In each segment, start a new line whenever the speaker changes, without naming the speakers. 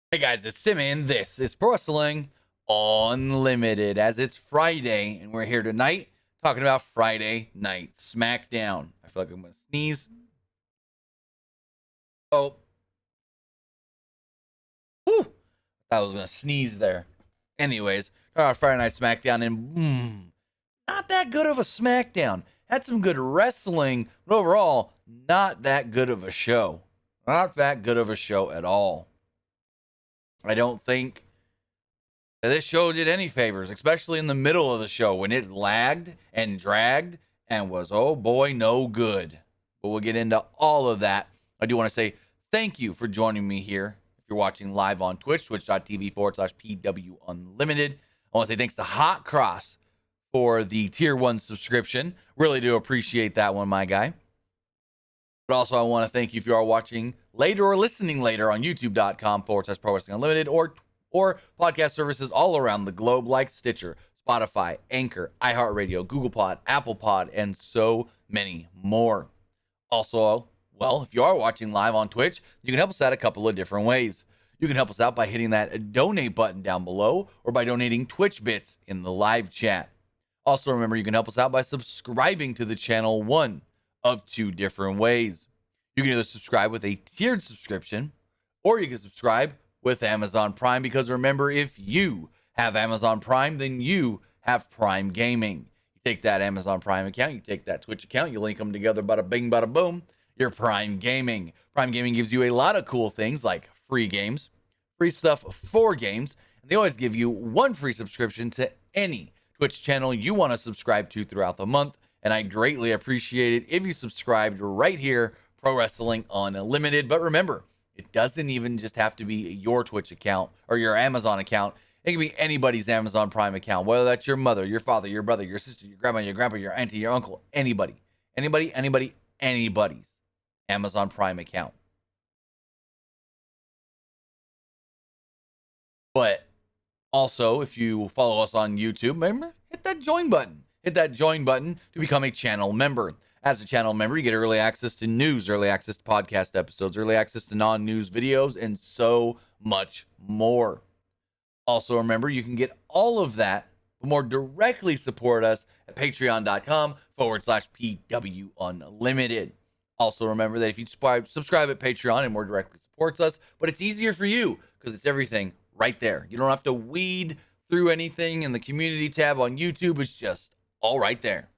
Hey guys, it's Simi, and this is Pro Wrestling Unlimited. As it's Friday, and we're here tonight talking about Friday Night Smackdown. I feel like I'm gonna sneeze. Oh, whew, I was gonna sneeze there. Anyways, talking about Friday Night Smackdown, and not that good of a Smackdown. Had some good wrestling, but overall, not that good of a show. Not that good of a show at all. I don't think this show did any favors, especially in the middle of the show when it lagged and dragged and was, oh boy, no good. But we'll get into all of that. I do want to say thank you for joining me here. If you're watching live on Twitch, twitch.tv/PW Unlimited. I want to say thanks to Hot Cross for the tier 1 subscription. Really do appreciate that one, my guy. But also, I want to thank you if you are watching later or listening later on youtube.com/Pro Wrestling Unlimited or podcast services all around the globe like Stitcher, Spotify, Anchor, iHeartRadio, Google Pod, Apple Pod, and so many more. Also, well, if you are watching live on Twitch, you can help us out a couple of different ways. You can help us out by hitting that donate button down below or by donating Twitch bits in the live chat. Also, remember, you can help us out by subscribing to the channel one of two different ways. You can either subscribe with a tiered subscription or you can subscribe with Amazon Prime, because remember, if you have Amazon Prime, then you have Prime Gaming. You take that Amazon Prime account, you take that Twitch account, you link them together, bada bing, bada boom, you're Prime Gaming. Prime Gaming gives you a lot of cool things like free games, free stuff for games, and they always give you one free subscription to any Twitch channel you want to subscribe to throughout the month. And I greatly appreciate it if you subscribed right here, Pro Wrestling Unlimited. But remember, it doesn't even just have to be your Twitch account or your Amazon account. It can be anybody's Amazon Prime account, whether that's your mother, your father, your brother, your sister, your grandma, your grandpa, your auntie, your uncle, anybody's Amazon Prime account. But also, if you follow us on YouTube, remember, hit that join button. Hit that join button to become a channel member. As a channel member, you get early access to news, early access to podcast episodes, early access to non-news videos, and so much more. Also, remember, you can get all of that, but more directly support us at patreon.com/PW Unlimited. Also, remember that if you subscribe at Patreon, it more directly supports us, but it's easier for you because it's everything right there. You don't have to weed through anything in the community tab on YouTube. It's just all right there.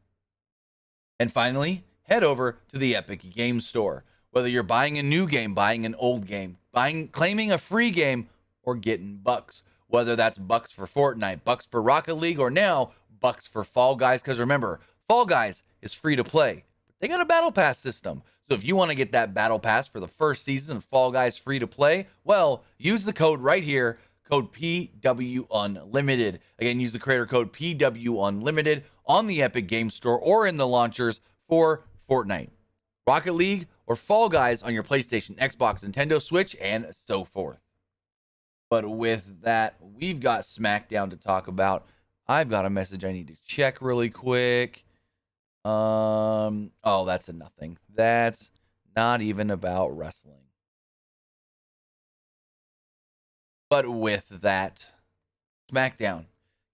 And finally, head over to the Epic Games Store. Whether you're buying a new game, buying an old game, claiming a free game, or getting bucks. Whether that's bucks for Fortnite, bucks for Rocket League, or now bucks for Fall Guys. Because remember, Fall Guys is free to play, but they got a battle pass system. So if you want to get that battle pass for the first season of Fall Guys free to play, well, use the code right here, code PW Unlimited. Again, use the creator code PW Unlimited on the Epic Games Store or in the launchers for Fortnite, Rocket League, or Fall Guys on your PlayStation, Xbox, Nintendo Switch, and so forth. But with that, we've got SmackDown to talk about. I've got a message I need to check really quick. Oh, that's a nothing. That's not even about wrestling. But with that, SmackDown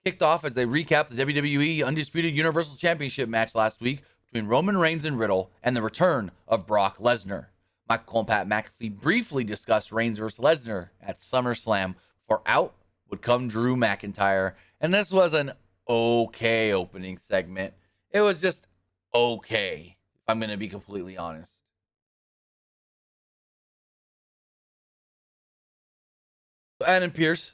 kicked off as they recap the WWE Undisputed Universal Championship match last week between Roman Reigns and Riddle and the return of Brock Lesnar. Michael and Pat McAfee briefly discussed Reigns versus Lesnar at SummerSlam, for out would come Drew McIntyre. And this was an okay opening segment. It was just okay, if I'm going to be completely honest. Adam Pearce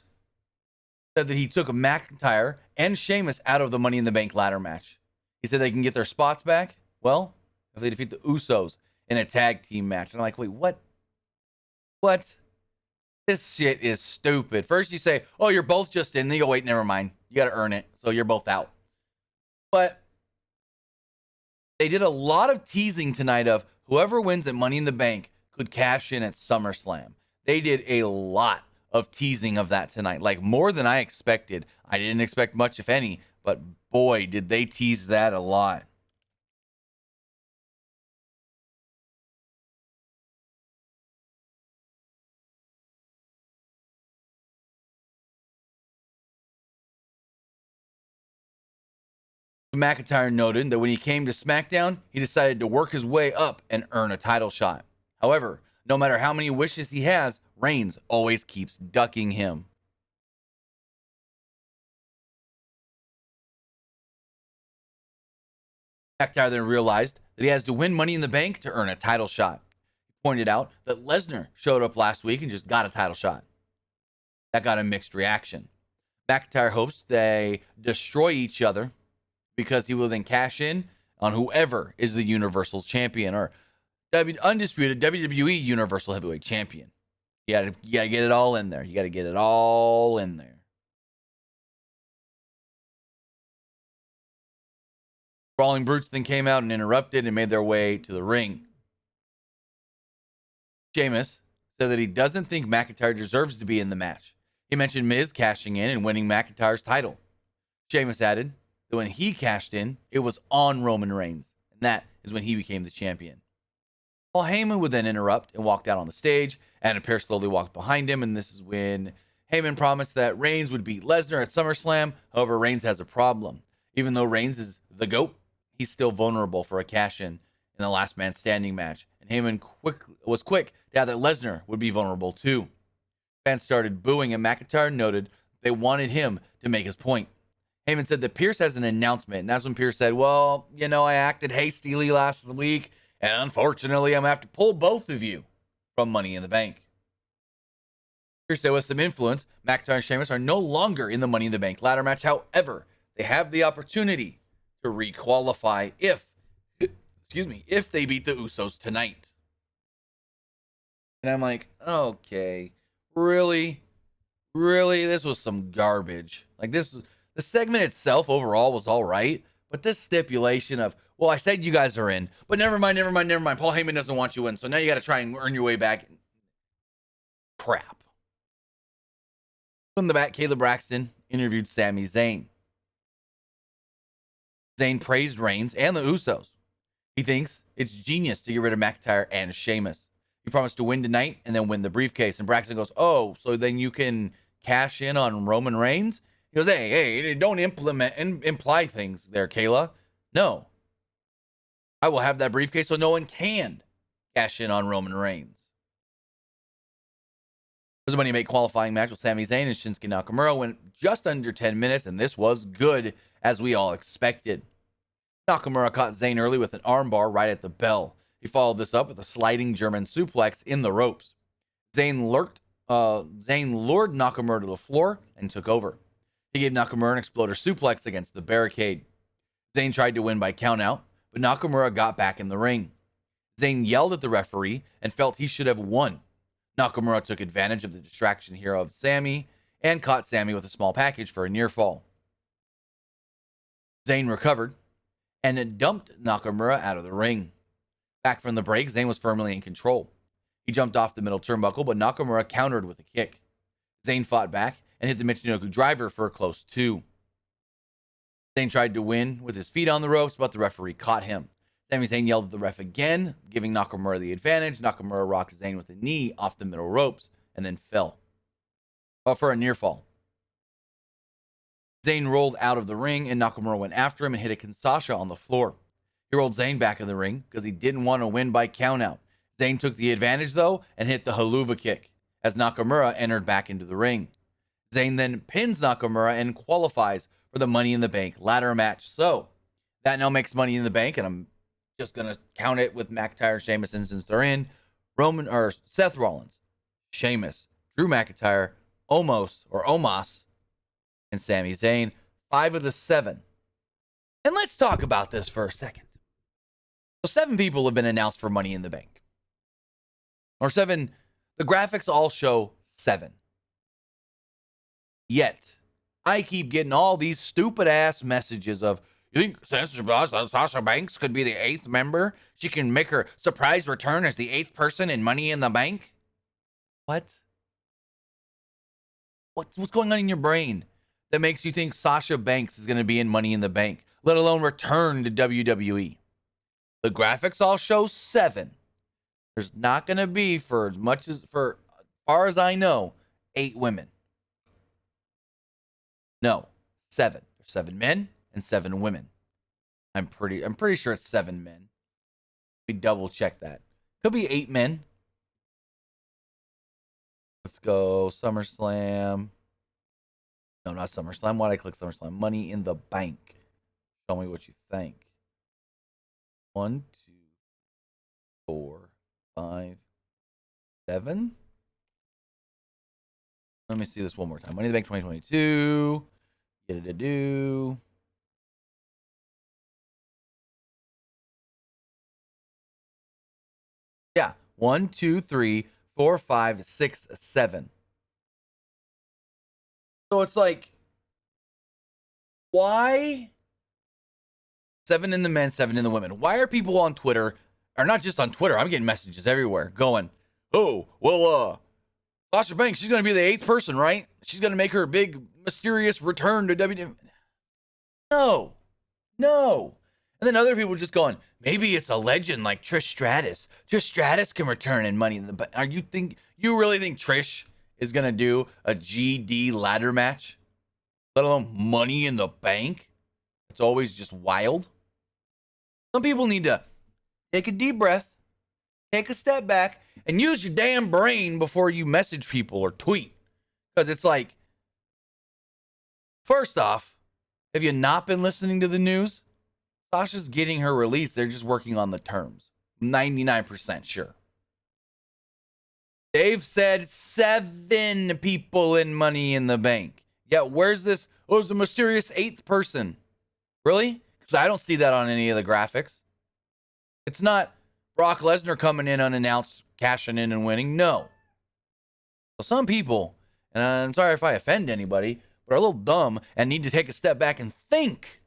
said that he took McIntyre and Sheamus out of the Money in the Bank ladder match. He said they can get their spots back, well, if they defeat the Usos in a tag team match. And I'm like, wait, what? What? This shit is stupid. First you say, oh, you're both just in. Then you go, wait, never mind. You got to earn it. So you're both out. But they did a lot of teasing tonight of whoever wins at Money in the Bank could cash in at SummerSlam. They did a lot of teasing of that tonight, like more than I expected. I didn't expect much, if any, but boy, did they tease that a lot. McIntyre noted that when he came to SmackDown, he decided to work his way up and earn a title shot. However, no matter how many wishes he has, Reigns always keeps ducking him. McIntyre then realized that he has to win Money in the Bank to earn a title shot. He pointed out that Lesnar showed up last week and just got a title shot. That got a mixed reaction. McIntyre hopes they destroy each other because he will then cash in on whoever is the Universal Champion or undisputed WWE Universal Heavyweight Champion. You gotta get it all in there. You gotta get it all in there. Brawling Brutes then came out and interrupted and made their way to the ring. Sheamus said that he doesn't think McIntyre deserves to be in the match. He mentioned Miz cashing in and winning McIntyre's title. Sheamus added that when he cashed in, it was on Roman Reigns, and that is when he became the champion. Paul Heyman would then interrupt and walked out on the stage, and Pearce slowly walked behind him, and this is when Heyman promised that Reigns would beat Lesnar at SummerSlam. However, Reigns has a problem. Even though Reigns is the GOAT, he's still vulnerable for a cash-in in the last man standing match, and Heyman was quick to add that Lesnar would be vulnerable too. Fans started booing, and McIntyre noted they wanted him to make his point. Heyman said that Pearce has an announcement, and that's when Pearce said, well, I acted hastily last week, and unfortunately, I'm going to have to pull both of you from Money in the Bank. Pearce said with some influence, McIntyre and Sheamus are no longer in the Money in the Bank ladder match. However, they have the opportunity to requalify if they beat the Usos tonight. And I'm like, okay, really? This was some garbage. The segment itself overall was all right, but this stipulation of, well, I said you guys are in, but never mind. Paul Heyman doesn't want you in, so now you got to try and earn your way back. Crap. From the back, Caleb Braxton interviewed Sami Zayn. Zayn praised Reigns and the Usos. He thinks it's genius to get rid of McIntyre and Sheamus. He promised to win tonight and then win the briefcase. And Braxton goes, oh, so then you can cash in on Roman Reigns? He goes, hey, don't imply things there, Kayla. No. I will have that briefcase so no one can cash in on Roman Reigns. It was a Money in the Bank qualifying match with Sami Zayn and Shinsuke Nakamura. Went just under 10 minutes, and this was good, as we all expected. Nakamura caught Zayn early with an armbar right at the bell. He followed this up with a sliding German suplex in the ropes. Zayn lured Nakamura to the floor and took over. He gave Nakamura an exploder suplex against the barricade. Zayn tried to win by countout, but Nakamura got back in the ring. Zayn yelled at the referee and felt he should have won. Nakamura took advantage of the distraction here of Sami and caught Sami with a small package for a near fall. Zayn recovered and dumped Nakamura out of the ring. Back from the break, Zayn was firmly in control. He jumped off the middle turnbuckle, but Nakamura countered with a kick. Zayn fought back and hit the Michinoku driver for a close 2. Zayn tried to win with his feet on the ropes, but the referee caught him. Sami Zayn yelled at the ref again, giving Nakamura the advantage. Nakamura rocked Zayn with a knee off the middle ropes and then fell for a near fall. Zayn rolled out of the ring, and Nakamura went after him and hit a Kinshasa on the floor. He rolled Zayn back in the ring because he didn't want to win by countout. Zayn took the advantage, though, and hit the haluva kick as Nakamura entered back into the ring. Zayn then pins Nakamura and qualifies for the Money in the Bank ladder match. So that now makes Money in the Bank, and I'm just going to count it with McIntyre and Sheamus since they're in. Seth Rollins, Sheamus, Drew McIntyre, Omos, and Sami Zayn. 5 of the 7. And let's talk about this for a second. So 7 people have been announced for Money in the Bank. Or 7, the graphics all show 7. Yet, I keep getting all these stupid ass messages of, you think Sasha Banks could be the 8th member? She can make her surprise return as the 8th person in Money in the Bank? What? What's going on in your brain that makes you think Sasha Banks is going to be in Money in the Bank, let alone return to WWE? The graphics all show 7. There's not going to be, for far as I know, 8 women. No, 7. There's 7 men and 7 women. I'm pretty sure it's 7 men. We double check that. Could be 8 men. Let's go SummerSlam. No, not SummerSlam. Why'd I click SummerSlam? Money in the Bank. Tell me what you think. 1, 2, 4, 5, 7. Let me see this one more time. Money in the Bank 2022. Get it to do. Yeah. 1, 2, 3, 4, 5, 6, 7. So it's like, why 7 in the men, 7 in the women? Why are people on Twitter, or not just on Twitter, I'm getting messages everywhere going, oh, well, Sasha Banks, she's going to be the 8th person, right? She's going to make her big, mysterious return to WWE. No. And then other people just going, maybe it's a legend like Trish Stratus. Trish Stratus can return in Money in the Bank. You really think Trish is going to do a GD ladder match? Let alone Money in the Bank? It's always just wild. Some people need to take a deep breath, take a step back, and use your damn brain before you message people or tweet. Because it's like, first off, have you not been listening to the news? Sasha's getting her release. They're just working on the terms. 99% sure. They've said 7 people in Money in the Bank. Yeah, where's this? Oh, it's a mysterious 8th person. Really? Because I don't see that on any of the graphics. It's not Brock Lesnar coming in unannounced, cashing in and winning. No. So some people, and I'm sorry if I offend anybody, but are a little dumb and need to take a step back and think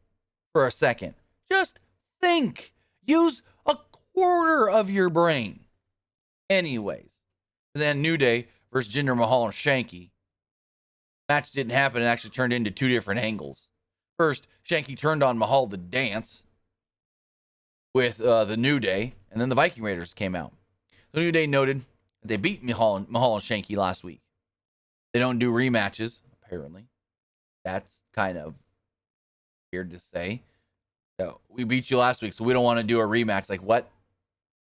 for a second. Just think. Use a quarter of your brain. Anyways, then New Day versus Jinder Mahal and Shanky. Match didn't happen and actually turned into 2 different angles. First, Shanky turned on Mahal to dance with the New Day, and then the Viking Raiders came out. The New Day noted that they beat Mahal and Shanky last week. They don't do rematches, apparently. That's kind of weird to say. So, we beat you last week, so we don't want to do a rematch. Like, what?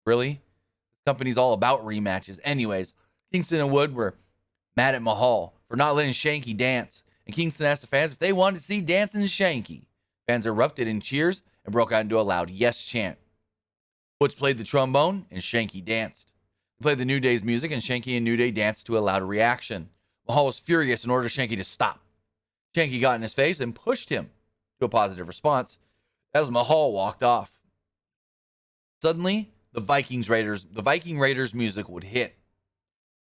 Really? This company's all about rematches. Anyways, Kingston and Wood were mad at Mahal for not letting Shanky dance. And Kingston asked the fans if they wanted to see dancing Shanky. Fans erupted in cheers and broke out into a loud yes chant. Woods played the trombone and Shanky danced. He played the New Day's music and Shanky and New Day danced to a loud reaction. Mahal was furious and ordered Shanky to stop. Shanky got in his face and pushed him to a positive response as Mahal walked off. Suddenly, the Viking Raiders music would hit.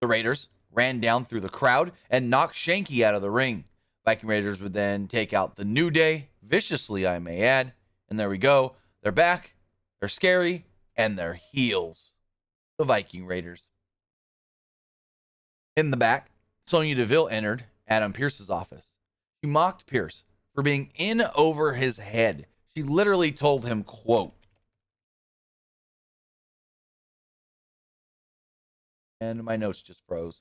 The Raiders ran down through the crowd and knocked Shanky out of the ring. Viking Raiders would then take out the New Day, viciously I may add. And there we go. They're back, they're scary, and they're heels. The Viking Raiders. In the back, Sonya Deville entered Adam Pearce's office. She mocked Pearce for being in over his head. She literally told him, quote, and my notes just froze.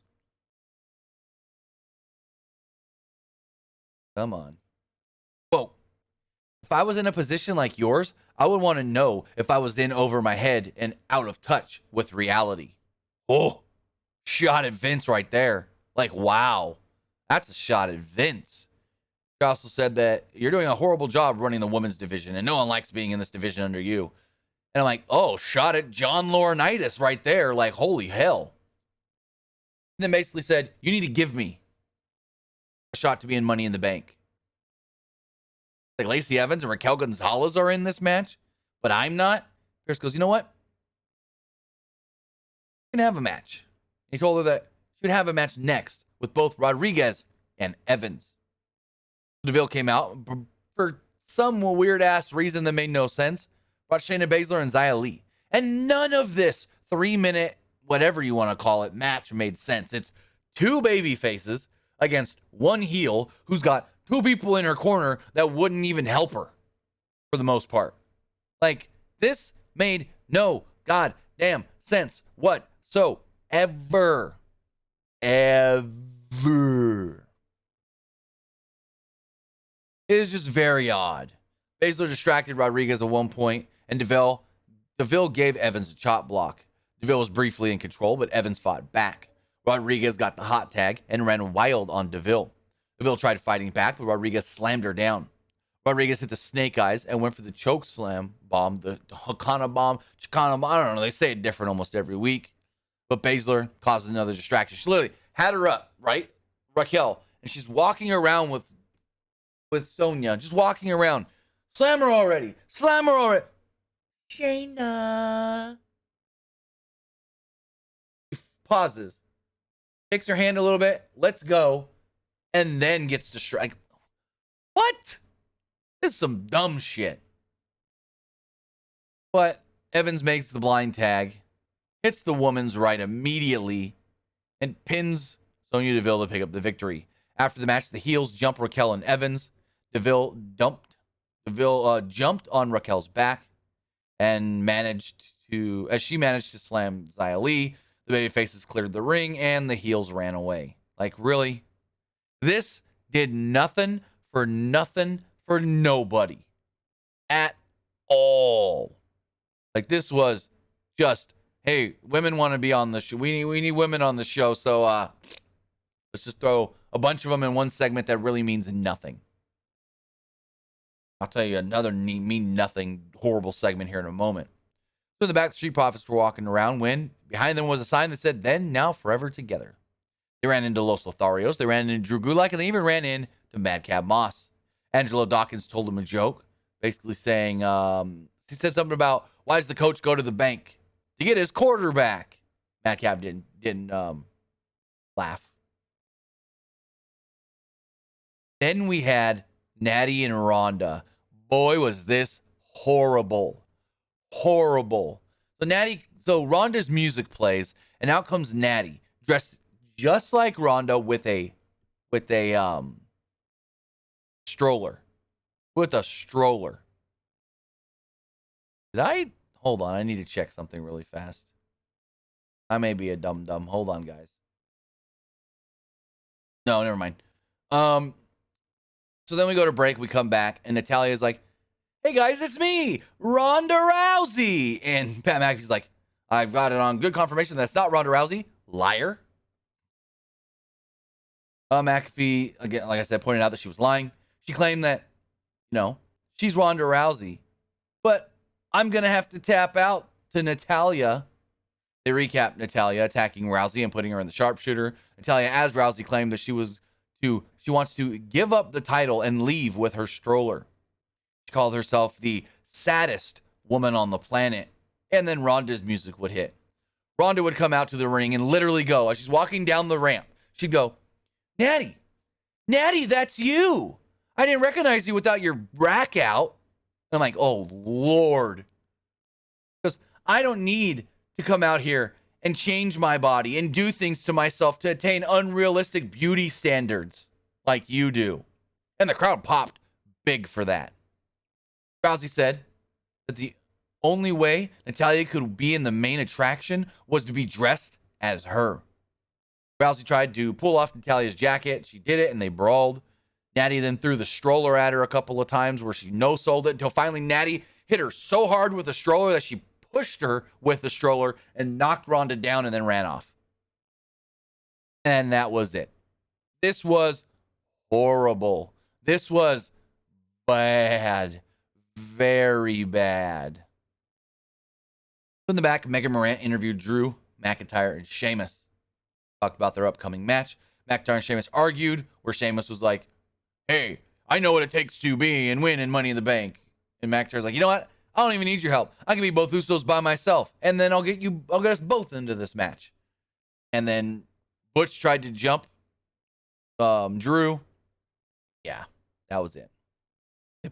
Come on. Quote, if I was in a position like yours, I would want to know if I was in over my head and out of touch with reality. Oh, shot at Vince right there. Like, wow, that's a shot at Vince. She also said that you're doing a horrible job running the women's division and no one likes being in this division under you. And I'm like, oh, shot at John Laurinaitis right there. Like, holy hell. And then basically said, you need to give me a shot to be in Money in the Bank. Like Lacey Evans and Raquel Gonzalez are in this match, but I'm not. Pierce goes, you know what? We're going to have a match. He told her that she would have a match next with both Rodriguez and Evans. Deville came out for some weird-ass reason that made no sense. Brought Shayna Baszler and Xia Li. And none of this 3-minute, whatever you want to call it, match made sense. It's 2 baby faces against 1 heel who's got 2 people in her corner that wouldn't even help her for the most part. Like, this made no goddamn sense whatsoever. Ever. It is just very odd. Baszler distracted Rodriguez at one point, and Deville gave Evans a chop block. Deville was briefly in control, but Evans fought back. Rodriguez got the hot tag and ran wild on Deville. Deville tried fighting back, but Rodriguez slammed her down. Rodriguez hit the snake eyes and went for the choke slam bomb, the Chicana bomb. I don't know. They say it different almost every week. But Baszler caused another distraction. She literally had her up, right? Raquel. And she's walking around with Sonya. Just walking around. Slam her already. Slam her already. Shayna. Pauses. Takes her hand a little bit. Let's go. And then gets distracted. What? This is some dumb shit. But Evans makes the blind tag, hits the woman's right immediately, and pins Sonya Deville to pick up the victory. After the match, the heels jump Raquel and Evans. Deville jumped on Raquel's back and managed to slam Xia Li. The babyfaces cleared the ring and the heels ran away. Like, really? This did nothing for nobody at all. Like, this was just, hey, women want to be on the show. We need women on the show. So let's just throw a bunch of them in one segment that really means nothing. I'll tell you another mean nothing horrible segment here in a moment. So in the back, the Street Profits were walking around when behind them was a sign that said, "Then, now, forever together." They ran into Los Lotharios. They ran into Drew Gulak, and they even ran into Madcap Moss. Angelo Dawkins told him a joke, basically saying, he said something about, why does the coach go to the bank? To get his quarterback. Madcap didn't laugh. Then we had Natty and Ronda. Boy, was this horrible. Horrible. So Ronda's music plays, and out comes Natty, dressed just like Ronda with a stroller. With a stroller. Hold on, I need to check something really fast. I may be a dumb. Hold on, guys. No, never mind. So then we go to break, we come back, and Natalya's like, "Hey guys, it's me, Ronda Rousey." And Pat McAfee's like, "I've got it on good confirmation that's not Ronda Rousey. Liar." McAfee, again, like I said, pointed out that she was lying. She claimed that, she's Ronda Rousey. But I'm going to have to tap out to Natalya. They recap Natalya attacking Rousey and putting her in the sharpshooter. Natalya, as Rousey, claimed that she wants to give up the title and leave with her stroller. She called herself the saddest woman on the planet. And then Ronda's music would hit. Ronda would come out to the ring and literally go, as she's walking down the ramp, she'd go, Natty, that's you. I didn't recognize you without your rack out. And I'm like, oh, Lord. Because I don't need to come out here and change my body and do things to myself to attain unrealistic beauty standards like you do. And the crowd popped big for that. Rousey said that the only way Natalya could be in the main attraction was to be dressed as her. Rousey tried to pull off Natalya's jacket. She did it, and they brawled. Natty then threw the stroller at her a couple of times where she no-sold it until finally Natty hit her so hard with the stroller that she pushed her with the stroller and knocked Ronda down and then ran off. And that was it. This was horrible. This was bad. Very bad. In the back, Megan Morant interviewed Drew McIntyre and Sheamus. Talked about their upcoming match. McIntyre and Sheamus argued, where Sheamus was like, "Hey, I know what it takes to be and win in Money in the Bank." And McIntyre's like, "You know what? I don't even need your help. I can be both Usos by myself, and then I'll get us both into this match." And then Butch tried to jump Drew. Yeah, that was it. They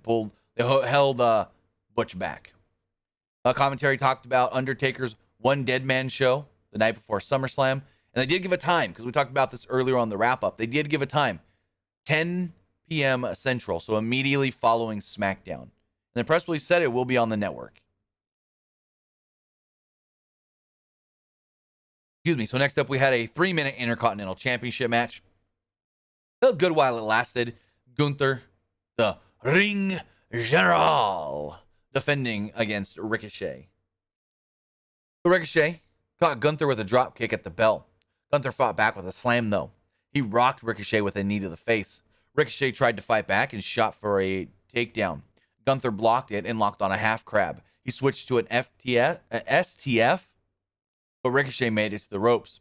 held Butch back. Commentary talked about Undertaker's One Dead Man show the night before SummerSlam. And they did give a time, because we talked about this earlier on the wrap-up. They did give a time, 10 p.m. Central, so immediately following SmackDown. And the press release said it will be on the network. Excuse me. So next up, we had a 3-minute Intercontinental Championship match. It was good while it lasted. Gunther, the Ring General defending against Ricochet. Ricochet caught Gunther with a drop kick at the bell. Gunther fought back with a slam, though. He rocked Ricochet with a knee to the face. Ricochet tried to fight back and shot for a takedown. Gunther blocked it and locked on a half crab. He switched to an STF, but Ricochet made it to the ropes.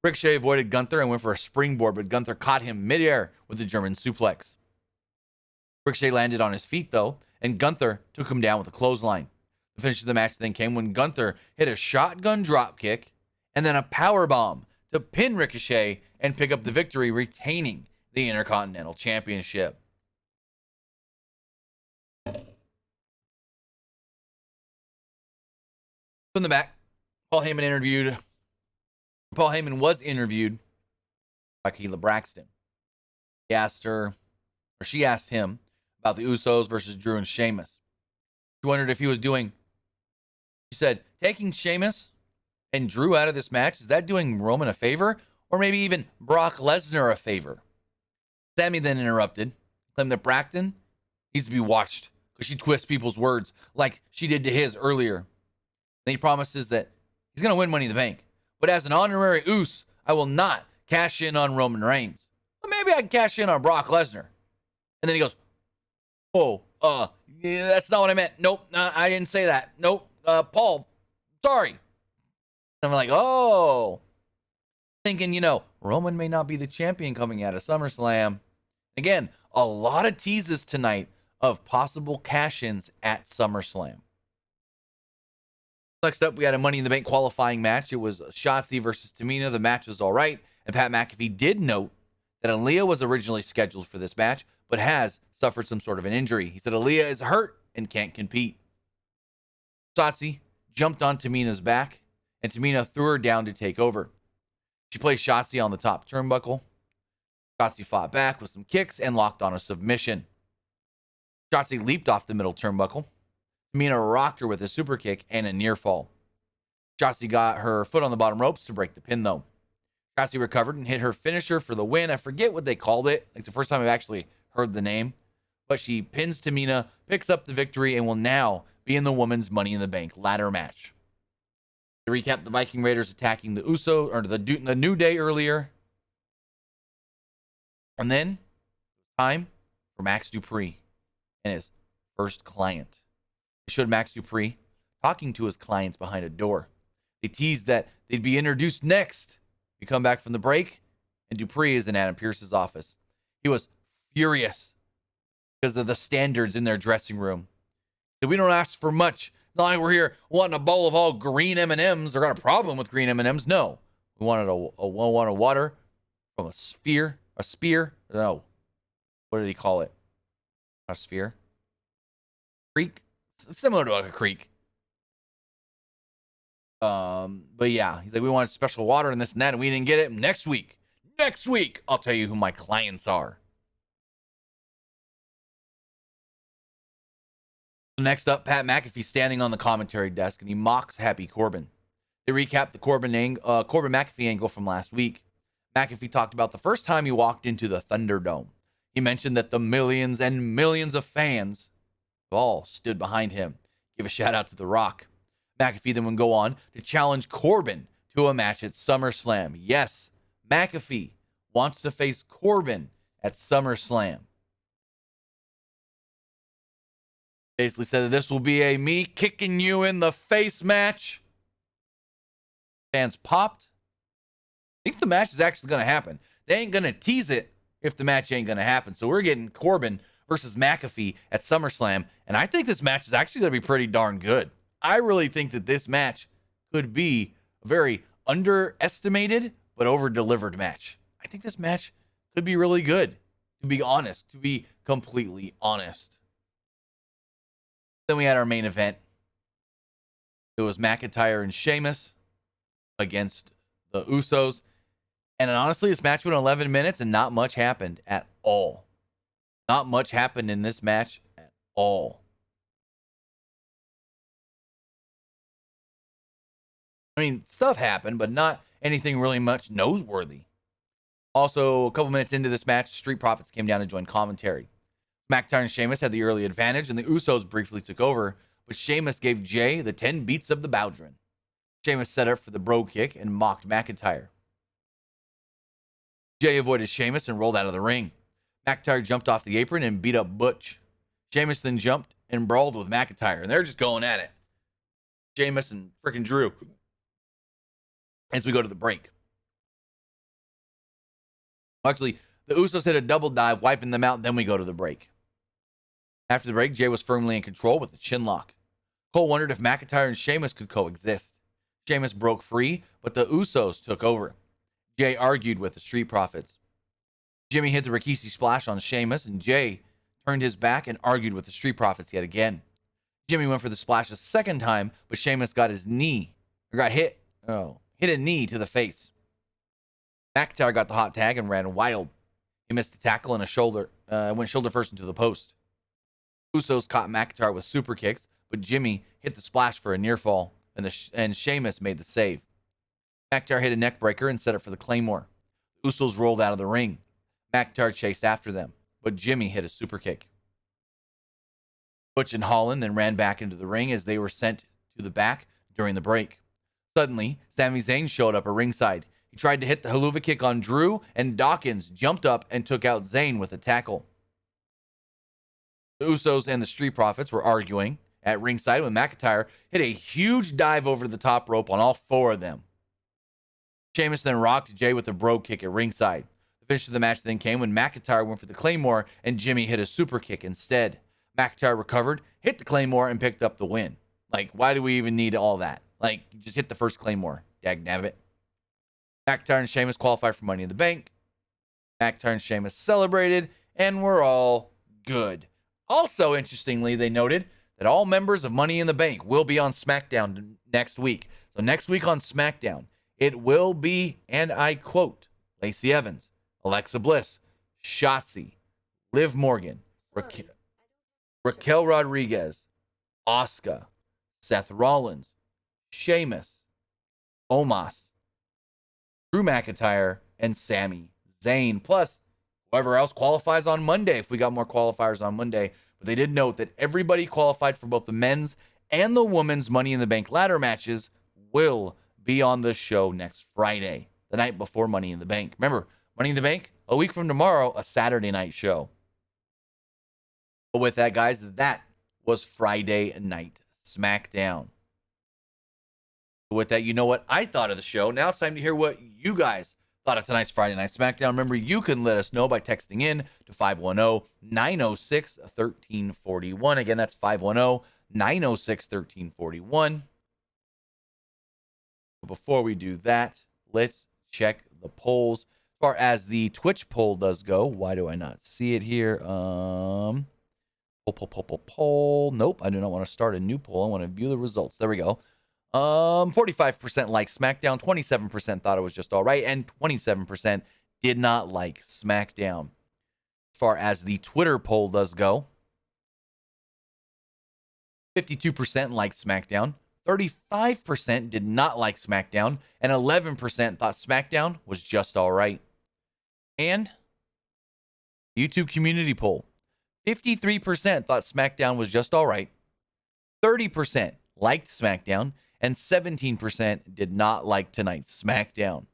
Ricochet avoided Gunther and went for a springboard, but Gunther caught him midair with a German suplex. Ricochet landed on his feet, though, and Gunther took him down with a clothesline. The finish of the match then came when Gunther hit a shotgun dropkick and then a powerbomb to pin Ricochet and pick up the victory, retaining the Intercontinental Championship. From the back, Paul Heyman was interviewed by Keila Braxton. She asked him about the Usos versus Drew and Sheamus. She wondered if he was doing, she said, taking Sheamus and Drew out of this match, is that doing Roman a favor? Or maybe even Brock Lesnar a favor? Sami then interrupted, claimed that Braxton needs to be watched because she twists people's words like she did to his earlier. Then he promises that he's going to win Money in the Bank. But as an honorary Uso, I will not cash in on Roman Reigns. But maybe I can cash in on Brock Lesnar. And then he goes, yeah, that's not what I meant. Nope, I didn't say that. Nope, Paul, sorry. And I'm like, thinking, Roman may not be the champion coming out of SummerSlam. Again, a lot of teases tonight of possible cash-ins at SummerSlam. Next up, we had a Money in the Bank qualifying match. It was Shotsy versus Tamina. The match was all right, and Pat McAfee did note that Aaliyah was originally scheduled for this match, but has suffered some sort of an injury. He said Aaliyah is hurt and can't compete. Shotsy jumped on Tamina's back, and Tamina threw her down to take over. She placed Shotsy on the top turnbuckle. Shotsy fought back with some kicks and locked on a submission. Shotsy leaped off the middle turnbuckle. Tamina rocked her with a super kick and a near fall. Shotsy got her foot on the bottom ropes to break the pin, though. Shotsy recovered and hit her finisher for the win. I forget what they called it. It's the first time I've actually heard the name. But she pins Tamina, picks up the victory, and will now be in the women's Money in the Bank ladder match. To recap, the Viking Raiders attacking the Usos, or the New Day earlier. And then, time for Max Dupri and his first client. They showed Max Dupri talking to his clients behind a door. They teased that they'd be introduced next. We come back from the break, and Dupri is in Adam Pearce's office. He was furious because of the standards in their dressing room. So we don't ask for much. Not like we're here wanting a bowl of all green M&Ms or got a problem with green M&Ms. No. We wanted a water from a spear. No. What did he call it? Not a sphere. Creek? Similar to like a creek. But yeah, he's like, we wanted special water and this and that, and we didn't get it. Next week, I'll tell you who my clients are. Next up, Pat McAfee standing on the commentary desk, and he mocks Happy Corbin. They recap the Corbin McAfee angle from last week. McAfee talked about the first time he walked into the Thunderdome. He mentioned that the millions and millions of fans all stood behind him. Give a shout out to The Rock. McAfee then would go on to challenge Corbin to a match at SummerSlam. Yes, McAfee wants to face Corbin at SummerSlam. Basically said that this will be a me kicking you in the face match. Fans popped. I think the match is actually going to happen. They ain't going to tease it if the match ain't going to happen. So we're getting Corbin versus McAfee at SummerSlam. And I think this match is actually going to be pretty darn good. I really think that this match could be a very underestimated but over-delivered match. I think this match could be really good, to be honest, to be completely honest. Then we had our main event. It was McIntyre and Sheamus against the Usos. And honestly, this match went 11 minutes and not much happened at all. Not much happened in this match at all. I mean, stuff happened, but not anything really much noteworthy. Also, a couple minutes into this match, Street Profits came down to join commentary. McIntyre and Sheamus had the early advantage, and the Usos briefly took over, but Sheamus gave Jay the 10 beats of the Bowdrin. Sheamus set up for the bro kick and mocked McIntyre. Jay avoided Sheamus and rolled out of the ring. McIntyre jumped off the apron and beat up Butch. Sheamus then jumped and brawled with McIntyre, and they're just going at it. Sheamus and freaking Drew. As we go to the break. Actually, the Usos hit a double dive, wiping them out, then we go to the break. After the break, Jay was firmly in control with the chin lock. Cole wondered if McIntyre and Sheamus could coexist. Sheamus broke free, but the Usos took over. Jay argued with the Street Profits. Jimmy hit the Rikishi splash on Sheamus, and Jay turned his back and argued with the Street Profits yet again. Jimmy went for the splash a second time, but Sheamus got his knee, or got hit a knee to the face. McIntyre got the hot tag and ran wild. He missed a tackle and a shoulder, went shoulder first into the post. Usos caught McIntyre with super kicks, but Jimmy hit the splash for a near fall, and Sheamus made the save. McIntyre hit a neck breaker and set it for the Claymore. The Usos rolled out of the ring. McIntyre chased after them, but Jimmy hit a super kick. Butch and Holland then ran back into the ring as they were sent to the back during the break. Suddenly, Sami Zayn showed up at ringside. He tried to hit the haluva kick on Drew, and Dawkins jumped up and took out Zayn with a tackle. The Usos and the Street Profits were arguing at ringside when McIntyre hit a huge dive over the top rope on all four of them. Sheamus then rocked Jay with a bro kick at ringside. The finish of the match then came when McIntyre went for the Claymore and Jimmy hit a super kick instead. McIntyre recovered, hit the Claymore, and picked up the win. Like, why do we even need all that? Like, just hit the first Claymore. Dagnabbit. McIntyre and Sheamus qualified for Money in the Bank. McIntyre and Sheamus celebrated, and we're all good. Also, interestingly, they noted that all members of Money in the Bank will be on SmackDown next week. So next week on SmackDown, it will be, and I quote, Lacey Evans, Alexa Bliss, Shotsy, Liv Morgan, Raquel Rodriguez, Asuka, Seth Rollins, Sheamus, Omos, Drew McIntyre, and Sami Zayn. Plus, whoever else qualifies on Monday, if we got more qualifiers on Monday. But they did note that everybody qualified for both the men's and the women's Money in the Bank ladder matches will be on the show next Friday, the night before Money in the Bank. Remember, Money in the Bank, a week from tomorrow, a Saturday night show. But with that, guys, that was Friday Night SmackDown. With that, you know what I thought of the show. Now it's time to hear what you guys thought of tonight's Friday Night SmackDown. Remember, you can let us know by texting in to 510-906-1341. Again, that's 510-906-1341. Before we do that, let's check the polls. As far as the Twitch poll does go, why do I not see it here? Poll. Nope, I do not want to start a new poll. I want to view the results. There we go. 45% like SmackDown, 27% thought it was just all right, and 27% did not like SmackDown. As far as the Twitter poll does go, 52% liked SmackDown, 35% did not like SmackDown, and 11% thought SmackDown was just all right. And YouTube community poll, 53% thought SmackDown was just all right, 30% liked SmackDown, and 17% did not like tonight's SmackDown.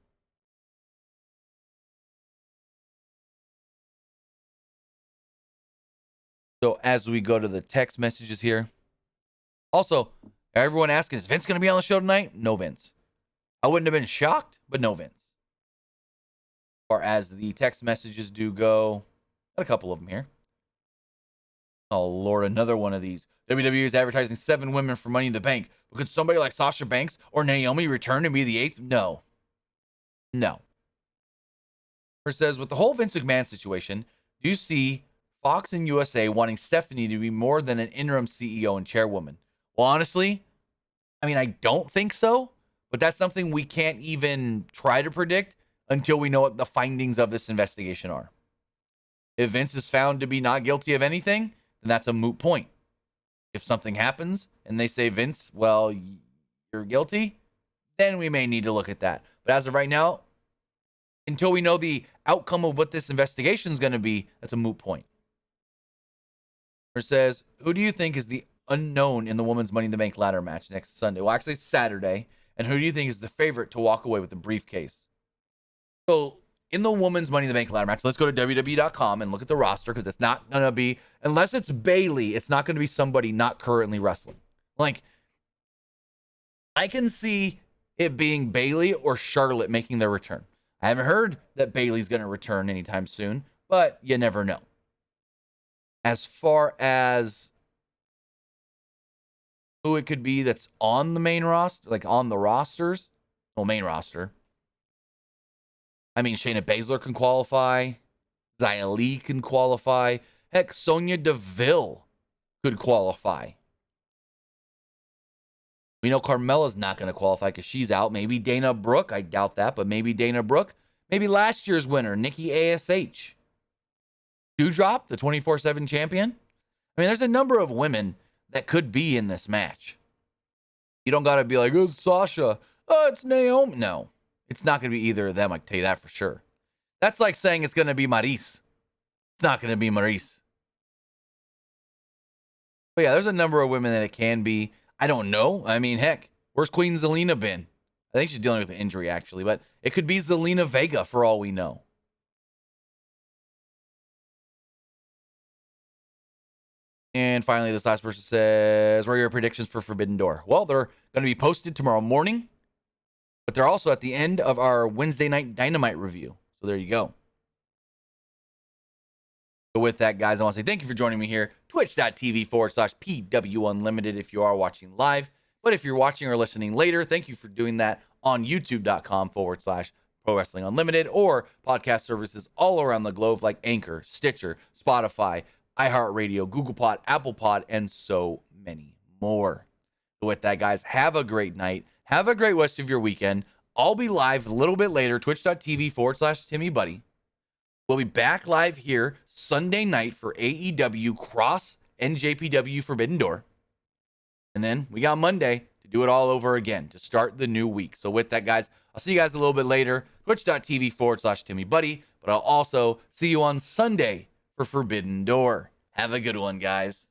So as we go to the text messages here, also, everyone asking, is Vince going to be on the show tonight? No Vince. I wouldn't have been shocked, but no Vince. As far as the text messages do go, got a couple of them here. Oh, Lord, another one of these. WWE is advertising 7 women for Money in the Bank. But could somebody like Sasha Banks or Naomi return and be the 8th? No. It says, with the whole Vince McMahon situation, do you see Fox and USA wanting Stephanie to be more than an interim CEO and chairwoman? Well, honestly, I mean, I don't think so. But that's something we can't even try to predict until we know what the findings of this investigation are. If Vince is found to be not guilty of anything, then that's a moot point. If something happens and they say, Vince, well, you're guilty, then we may need to look at that. But as of right now, until we know the outcome of what this investigation is going to be, that's a moot point. It says, who do you think is the unknown in the women's Money in the Bank ladder match next Sunday? Well, actually, it's Saturday. And who do you think is the favorite to walk away with the briefcase? So, in the women's Money in the Bank ladder match, let's go to WWE.com and look at the roster because it's not going to be, unless it's Bayley, it's not going to be somebody not currently wrestling. Like, I can see it being Bayley or Charlotte making their return. I haven't heard that Bayley's going to return anytime soon, but you never know. As far as who it could be that's on the main roster, like on the rosters, well, main roster. I mean, Shayna Baszler can qualify. Xia Li can qualify. Heck, Sonya Deville could qualify. We know Carmella's not going to qualify because she's out. Maybe Dana Brooke. I doubt that, but maybe Dana Brooke. Maybe last year's winner, Nikki ASH. Doudrop, the 24/7 champion. I mean, there's a number of women that could be in this match. You don't got to be like, oh, it's Sasha. Oh, it's Naomi. No, it's not going to be either of them. I can tell you that for sure. That's like saying it's going to be Maryse. It's not going to be Maryse. But yeah, there's a number of women that it can be. I don't know. I mean, heck, where's Queen Zelina been? I think she's dealing with an injury, actually. But it could be Zelina Vega for all we know. And finally, this last person says, what are your predictions for Forbidden Door? Well, they're going to be posted tomorrow morning, but they're also at the end of our Wednesday night Dynamite review. So there you go. So with that, guys, I want to say thank you for joining me here. Twitch.tv/PW Unlimited if you are watching live. But if you're watching or listening later, thank you for doing that on youtube.com/Pro Wrestling Unlimited or podcast services all around the globe like Anchor, Stitcher, Spotify, iHeartRadio, Google Pod, Apple Pod, and so many more. So with that, guys, have a great night. Have a great rest of your weekend. I'll be live a little bit later, twitch.tv/TimmyBuddy. We'll be back live here Sunday night for AEW Cross and JPW Forbidden Door. And then we got Monday to do it all over again to start the new week. So with that, guys, I'll see you guys a little bit later, twitch.tv/TimmyBuddy. But I'll also see you on Sunday for Forbidden Door. Have a good one, guys.